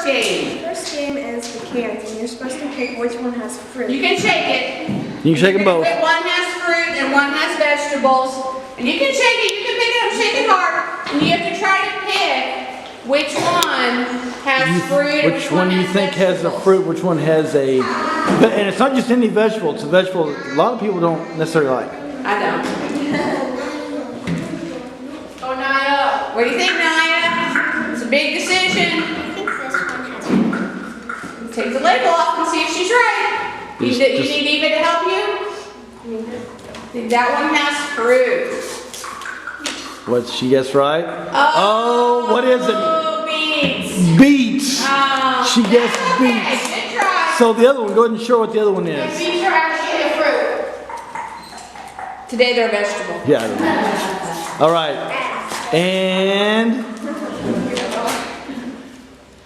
first game? First game is the cans, and you're supposed to pick which one has fruit. You can shake it. You can shake them both. One has fruit and one has vegetables. And you can shake it, you can pick it up, shake it hard. And you have to try to pick which one has fruit and Which one you think has a fruit, which one has a... And it's not just any vegetable, it's a vegetable a lot of people don't necessarily like. I don't. Oh, Naya. What do you think, Naya? It's a big decision. I think this one has fruit. Take the label off and see if she's right. You need Eva to help you? Think that one has fruit. What's she guessed right? Oh, what is it? Oh, beets. Beets. Oh, She guessed okay. beets. Good try. So the other one, go ahead and show what the other one is. Beets are actually a fruit. Today they're a vegetable. Yeah. I don't know. All right. And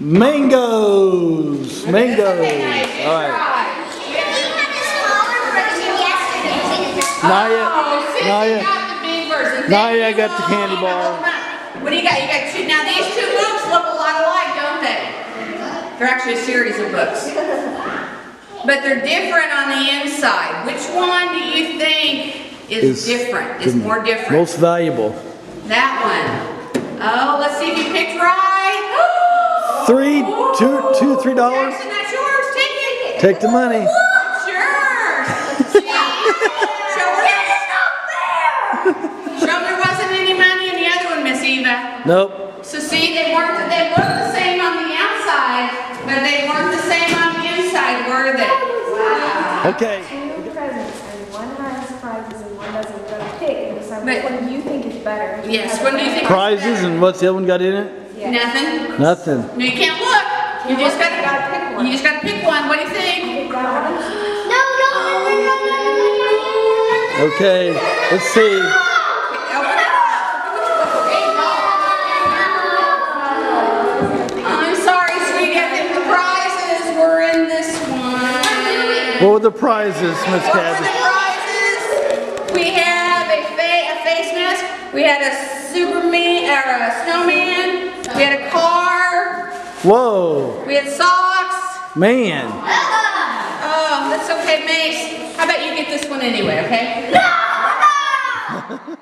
mangoes. Mangoes. Okay, All right. Naya got the big version. Naya got the candy bar. What do you got? You got two. Now these two books look a lot alike, don't they? They're actually a series of books. But they're different on the inside. Which one do you think is different? Is more different? Most valuable. That one. Oh, let's see if you picked right. $2, $3. Jackson, that's yours. Take it. Take the money. Sure. See? Show there wasn't any money in the other one, Miss Eva. Nope. So see, they looked the same on the outside, but they weren't the same on the inside, were they? Wow. Okay. Two presents, and one has prizes and one doesn't. You've got to pick and decide which one you think is better. Yes, what do you think? Prizes, and what's the other one got in it? Yeah. Nothing. Nothing. No, you can't look. You just gotta pick one. You just gotta pick one. What do you think? Pick that one. Okay. Let's see. I'm sorry, sweetie. I think the prizes were in this one. What were the prizes, Miss What were Kathy? the prizes? We have a face mask. We had a Superman or a snowman. We had a car. Whoa. We had socks. Man. Oh, that's okay, Mace. How about you get this one anyway, okay? No!